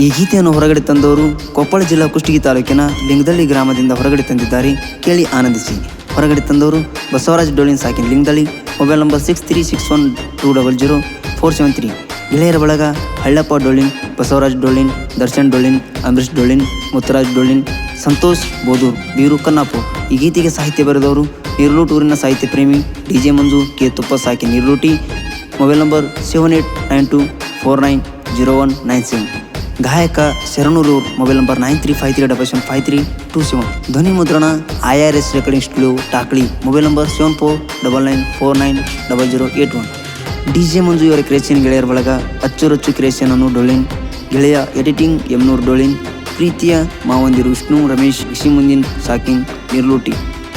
ಈ ಗೀತೆಯನ್ನು ಹೊರಗಡೆ ತಂದವರು ಕೊಪ್ಪಳ ಜಿಲ್ಲಾ ಕುಷ್ಟಗಿ ತಾಲೂಕಿನ ಲಿಂಗದಳ್ಳಿ ಗ್ರಾಮದಿಂದ ಹೊರಗಡೆ ತಂದಿದ್ದಾರೆ. ಕೇಳಿ ಆನಂದಿಸಿ. ಹೊರಗಡೆ ತಂದವರು ಬಸವರಾಜ್ ಡೋಳಿನ್ ಸಾಕಿನ್ ಲಿಂಗದಳ್ಳಿ. Mobile number 6361200473. ಗೆಳೆಯರ ಬಳಗ ಹಳ್ಳಪ್ಪ ಡೋಳಿನ್, ಬಸವರಾಜ್ ಡೋಳಿನ್, ದರ್ಶನ್ ಡೋಳಿನ್, ಅಂಬರೀಶ್ ಡೋಳಿನ್, ಮುತ್ತರಾಜ್ ಡೋಳಿನ್, ಸಂತೋಷ್ ಬೋದೂರ್, ಬೀರು ಕನ್ನಾಪು. ಈ ಗೀತೆಗೆ ಸಾಹಿತ್ಯ ಬರೆದವರು ನಿರ್ಲೂಟ್ ಊರಿನ ಸಾಹಿತ್ಯ ಪ್ರೇಮಿ DJ ಮಂಜು ಕೆ ತುಪ್ಪ ಸಾಕಿ ನಿರ್ಲೂಟಿ. Mobile number 7892490197. ಗಾಯಕ ಶರಣೂರು. Mobile number 9353775327. ಧ್ವನಿ ಮುದ್ರಣ IRS recording studio Takli. Mobile number 7499490081. DJ Manju ಇವರ ಕ್ರಿಯೇಷನ್. ಗೆಳೆಯರ ಬಳಗ ಅಚ್ಚುರಚ್ಚು ಕ್ರಿಯೇಷನ್ ಅನ್ನು ಡೊಳಿನ್. ಗೆಳೆಯ ಎಡಿಟಿಂಗ್ ಎಮ್ನೂರು ಡೊಳಿನ್. ಪ್ರೀತಿಯ ಮಾವಂದಿರು ವಿಷ್ಣು ರಮೇಶ್ ವಿಶಿಮುಂದಿನ್ ಸಾಕಿನ್ ನಿರ್ಲೂಟಿ.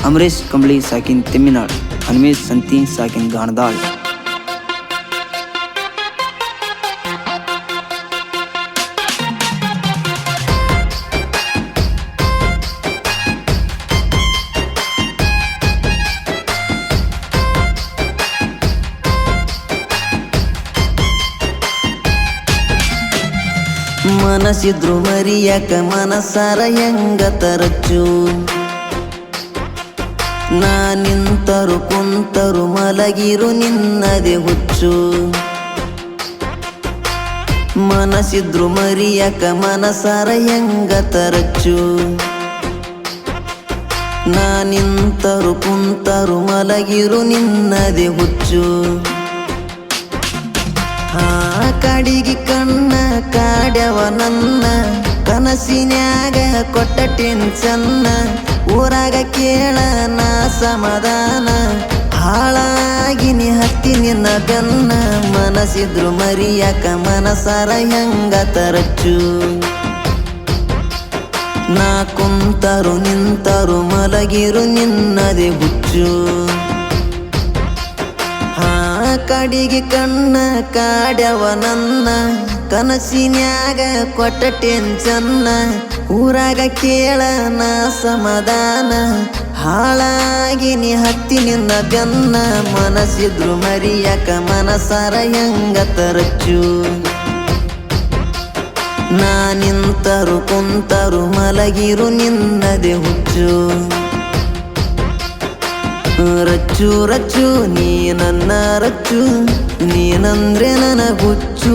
ಅಮರೇಶ್ ಕಂಬಳಿ ಸಾಕಿನ್ ತೆಮ್ಮಿನಾಳ್. ಹನುಮೇಶ್ ಸಂತಿ ಸಾಕಿನ್ ಗಾಣದಾಳ್. ಮನಸಿದ್ರು ಮರಿಯಕ ಮನಸಾರ ಹೆಂಗ ತರಚು. ನಾ ನಿಂತರು ಕುಂತರು ಮಲಗಿರು ನಿನ್ನದೆ ಹುಚ್ಚು. ಮನಸಿದ್ರು ಮರಿಯಕ ಮನಸಾರ ಹೆಂಗ ತರಚು. ನಾ ನಿಂತರು ಕುಂತರು ಮಲಗಿರು ನಿನ್ನದೆ ಹುಚ್ಚು. ಕಾಡಿಗೆ ಕಣ್ಣ ಕಾಡ್ಯವ ನನ್ನ ಕನಸಿನ್ಯಾಗ ಕೊಟ್ಟ ಟೆನ್ಷನ್ನ. ಊರಾಗ ಕೇಳ ನಾ ಸಮಾಧಾನ ಹಾಳಾಗಿನಿ ಹತ್ತಿ ನಿನ್ನ ಬೆನ್ನ. ಮನಸಿದ್ರು ಮರಿಯಕ ಮನಸಾರ ಹೆಂಗ ತರಚು. ನಾ ಕುಂತರು ನಿಂತರು ಮಲಗಿರು ನಿನ್ನದೆ ಹುಚ್ಚು. ಕಾಡಿಗೆ ಕಣ್ಣ ಕಾಡ್ಯವ ನನ್ನ ಕನಸಿನ್ಯಾಗ ಕೊಟ್ಟ ಟೆನ್ಷನ್ನ. ಊರಾಗ ಕೇಳ ನಾ ಸಮಾಧಾನ ಹಾಳಾಗಿನಿ ಹತ್ತಿ ನಿನ್ನ ಬೆನ್ನ. ಮನಸಿದ್ರು ಮರಿಯಕ ಮನಸಾರ ಹೆಂಗ ತರಚು. ನಾ ನಿಂತರು ಕುಂತರು ಮಲಗಿರು ನಿನ್ನದೆ ಹುಚ್ಚು. ರಚ್ಚು ರಚ್ಚು ನೀ ನನ್ನ ರಚ್ಚು, ನೀನಂದ್ರೆ ನನ್ನ ಹುಚ್ಚು.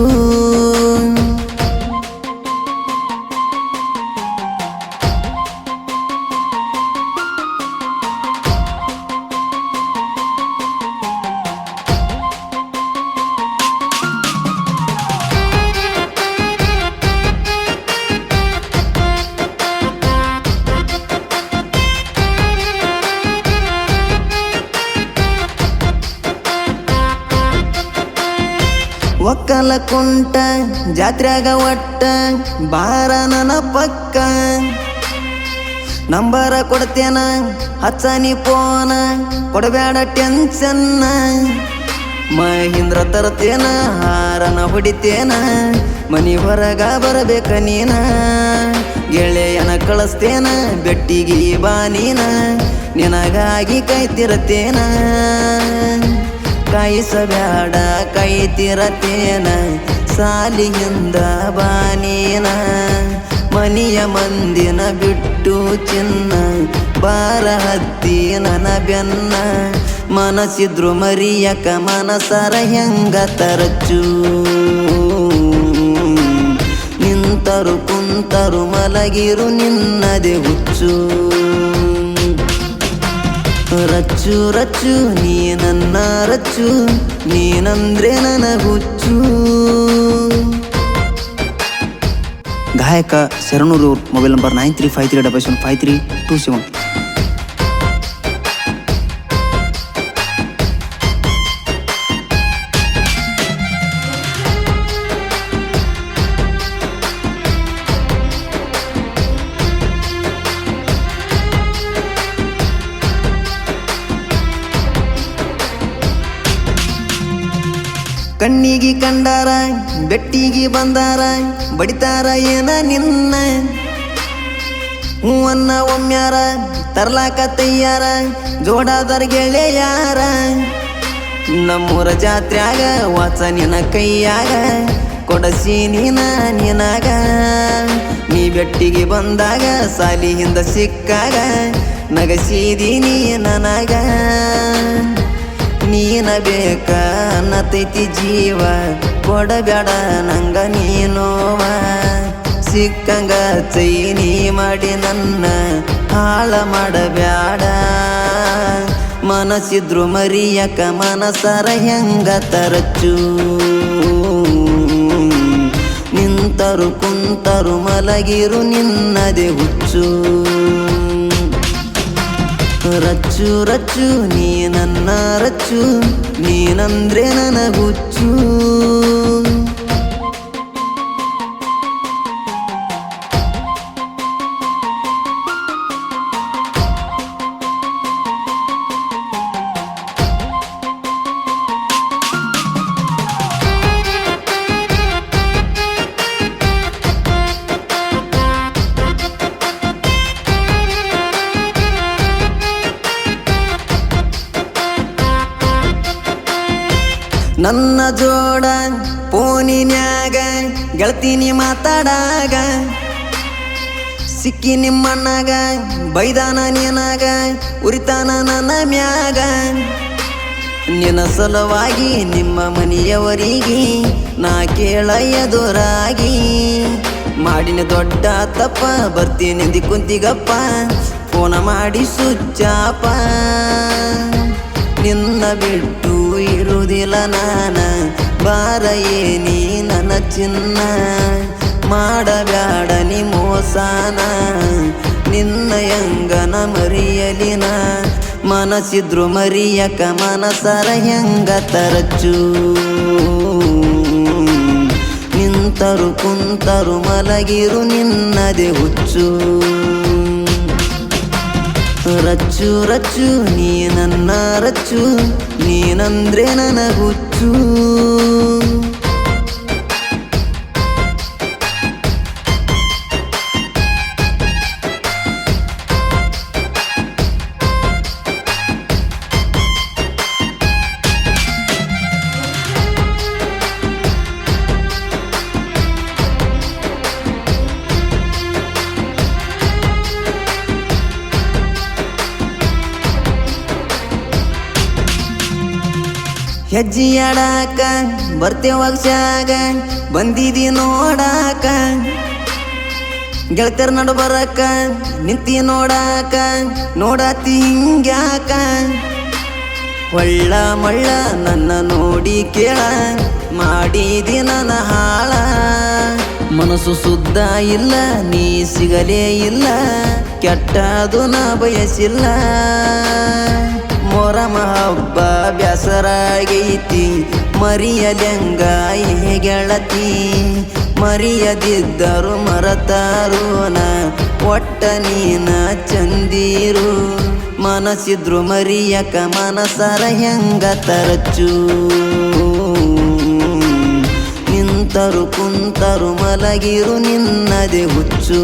ಒಕ್ಕಲ ಕುಂಟ ಜಾತ್ರ್ಯಾಗ ಒಟ್ಟ ಬಾರ ನನ್ನ ಪಕ್ಕ. ನಂಬರ ಕೊಡ್ತೇನ ಹಚ್ಚನಿ ಫೋನ ಕೊಡಬೇಡ ಟೆನ್ಷನ್ನ. ಮಹೀಂದ್ರ ತರ್ತೇನ ಹಾರನ ಹೊಡಿತೇನ ಮನಿ ಹೊರಗ ಬರಬೇಕ ನೀನ. ಗೆಳೆಯನ ಕಳಿಸ್ತೇನ ಬೆಟ್ಟಿಗೆ ಬಾ ನೀನ ನಿನಗಾಗಿ ಕಾಯ್ತಿರತೇನ. ಕಾಯಿಸಬ್ಯಾಡ ಕಾಯ್ತಿರತೇನ ಸಾಲಿಯಿಂದ ಬಾನೀನ. ಮನಿಯ ಮಂದಿನ ಬಿಟ್ಟು ಚಿನ್ನ ಬಾರ ಹತ್ತಿ ನನ್ನ ಬೆನ್ನ. ಮನಸಿದ್ರು ಮರಿಯಕ ಮನಸಾರ ಹೆಂಗ ತರಚು. ನಿಂತರು ಕುಂತರು ಮಲಗಿರು ನಿನ್ನದೆ ಹುಚ್ಚು. ರಚ್ಚು ರಚ್ಚು ನೀ ನನ್ನ ರಚ್ಚು, ನೀನಂದ್ರೆ ನನ್ನ ಹುಚ್ಚು. ಗಾಯಕ ಶರಣೂರು. Mobile number 9353775327. ಕಣ್ಣಿಗೆ ಕಂಡಾರ ಬೆಟ್ಟಿಗೆ ಬಂದಾರ ಬಡಿತಾರ ಏನ ನಿನ್ನ. ಹೂವನ್ನ ಒಮ್ಮ್ಯಾರ ತರ್ಲಾಕ ತಯ್ಯಾರ ಜೋಡಾದರ್ ಗೆಳೆಯಾರ. ನಮ್ಮೂರ ಜಾತ್ರ್ಯಾಗ ವಾಚ ನಿನ ಕೈಯಾಗ ಕೊಡಸಿ ನೀನ ನಿನಗ. ಬೆಟ್ಟಿಗೆ ಬಂದಾಗ ಸಾಲಿಯಿಂದ ಸಿಕ್ಕಾಗ ನಗಸಿದೀನಿ ನನಗ ನೀನ ಬೇಕ ಅನ್ನತೈತಿ ಜೀವ ಕೊಡಬೇಡ ನಂಗ ನೀನೋವ ಸಿಕ್ಕಂಗ ಚೈನಿ ಮಾಡಿ ನನ್ನ ಹಾಳ ಮಾಡಬ್ಯಾಡ ಮನಸ್ಸಿದ್ರು ಮರಿಯಕ ಮನಸರ ಹೆಂಗ ತರಚು ನಿಂತರು ಕುಂತರು ಮಲಗಿರು ನಿನ್ನದೆ ಹುಚ್ಚು ರಚ್ಚು ರಚ್ಚು ನೀ ನನ್ನ ರಚ್ಚು ನೀನಂದ್ರೆ ನನಗುಚ್ಚು ನನ್ನ ಜೋಡ ಫೋನಿನ್ಯಾಗ ಗೆಳತೀನಿ ಮಾತಾಡಾಗ ಸಿಕ್ಕಿ ನಿಮ್ಮಣ್ಣಗ ಬೈದಾನ ನಿನಗ ಉರಿತಾನ ನನ್ನ ಮ್ಯಾಗ ನಿನ್ನ ಸಲುವಾಗಿ ನಿಮ್ಮ ಮನೆಯವರಿಗೆ ನಾ ಕೇಳ ಎದುರಾಗಿ ಮಾಡಿನ ದೊಡ್ಡ ತಪ್ಪ ಬರ್ತೀನಿ ಕುಂತಿಗಪ್ಪ ಫೋನ ಮಾಡಿ ಸುಚ್ಚಾಪ ನಿನ್ನ ಬಿಟ್ಟು ಇರುವುದಿಲ್ಲ ನಾನ ಬಾರ ಏನಿ ನನ್ನ ಚಿನ್ನ ಮಾಡಬ್ಯಾಡ ನೀ ಮೋಸಾನ ನಿನ್ನ ಹೆಂಗನ ಮರಿಯಲಿನ ಮನಸ್ಸಿದ್ರು ಮರಿಯಕ ಮನಸರ ಹೆಂಗ ತರಚು ನಿಂತರು ಕುಂತರು ಮಲಗಿರು ನಿನ್ನದೆ ಹುಚ್ಚು ರಚ್ಚು ರಚ್ಚು ನೀ ನನ್ನ ರಚ್ಚು ನೀನಂದ್ರೆ ನನಗುಚ್ಚು ಹೆಜ್ಜಿಯಾಡಾಕ ಬರ್ತೇವಾಗ್ಸಾಗ ಬಂದಿದಿ ನೋಡಾಕ ಗೆಳತಿಯರ ನಡು ಬರಕ ನಿಂತಿ ನೋಡಾಕ ನೋಡಾತಿ ಹಿಂಗ್ಯಾಕ ಒಳ್ಳ ಮಳ್ಳ ನನ್ನ ನೋಡಿ ಕೇಳ ಮಾಡಿದಿ ನನ್ನ ಹಾಳ ಮನಸ್ಸು ಸುದ್ದ ಇಲ್ಲ ನೀ ಸಿಗಲೇ ಇಲ್ಲ ಕೆಟ್ಟದು ನಾ ಬಯಸಿಲ್ಲ ಮೊರಮ ಹಬ್ಬ ಬ್ಯಾಸರಾಗೈತಿ ಮರಿಯಲೆಂಗ ಗೆಳತಿ ಮರಿಯದಿದ್ದರು ಮರತಾರೋನ ಒಟ್ಟ ನೀನ ಚಂದೀರು ಮನಸ್ಸಿದ್ರು ಮರಿಯಕ ಮನಸರ ಹೆಂಗ ತರಚು ನಿಂತರು ಕುಂತರು ಮಲಗಿರು ನಿನ್ನದೆ ಹುಚ್ಚು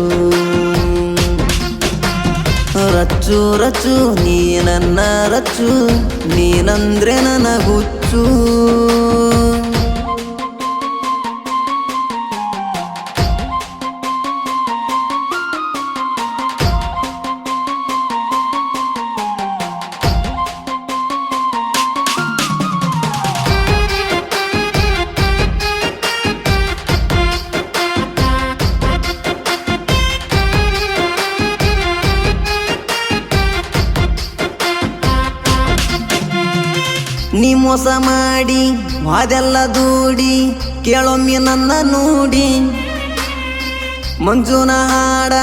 ರಚ್ಚು ರಚ್ಚು ನೀ ನನ್ನ ರಚ್ಚು ನೀನಂದ್ರೆ ನನಗುಚ್ಚು ನೀ ಮೋಸ ಮಾಡಿ ಅದೆಲ್ಲ ದೂಡಿ ಕೇಳೊಮ್ಮೆ ನನ್ನ ನೋಡಿ ಮಂಜುನ ಹಾಡ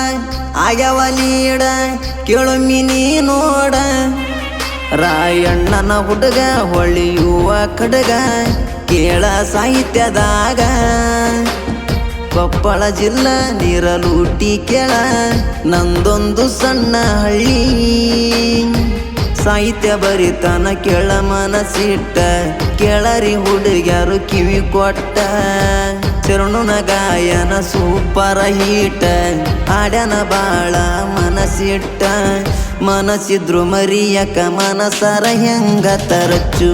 ಆಗ್ಯಾವ ಲೀಡ ಕೇಳೊಮ್ಮೆ ನೀ ನೋಡ ರಾಯಣ್ಣನ ಹುಡುಗ ಹೊಳಿಯುವ ಕಡಗ ಕೇಳ ಸಾಹಿತ್ಯದಾಗ ಕೊಪ್ಪಳ ಜಿಲ್ಲಾ ನೀರಲೂಟಿ ಕೇಳ ನಂದೊಂದು ಸಣ್ಣ ಹಳ್ಳಿ ಸಾಹಿತ್ಯ ಬರಿತಾನ ಕೆಳ ಮನಸ್ಸಿಟ್ಟ ಕೆಳರಿ ಹುಡುಗ್ಯಾರು ಕಿವಿ ಕೊಟ್ಟ ಚರಣುನ ಗಾಯನ ಸೂಪರ ಹೀಟ ಹಾಡ್ಯಾನ ಬಾಳ ಮನಸ್ಸಿಟ್ಟ ಮನಸ್ಸಿದ್ರು ಮರಿಯಕ ಮನಸರ ಹೆಂಗ ತರಚು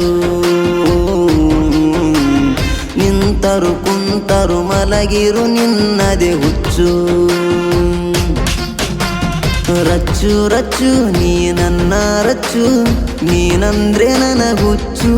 ನಿಂತರು ಕುಂತರು ಮಲಗಿರು ನಿನ್ನದೆ ಹುಚ್ಚು ರಚ್ಚು ರಚ್ಚು ನೀ ನನ್ನ ರಚ್ಚು ನೀನಂದ್ರೆ ನನಗುಚ್ಚು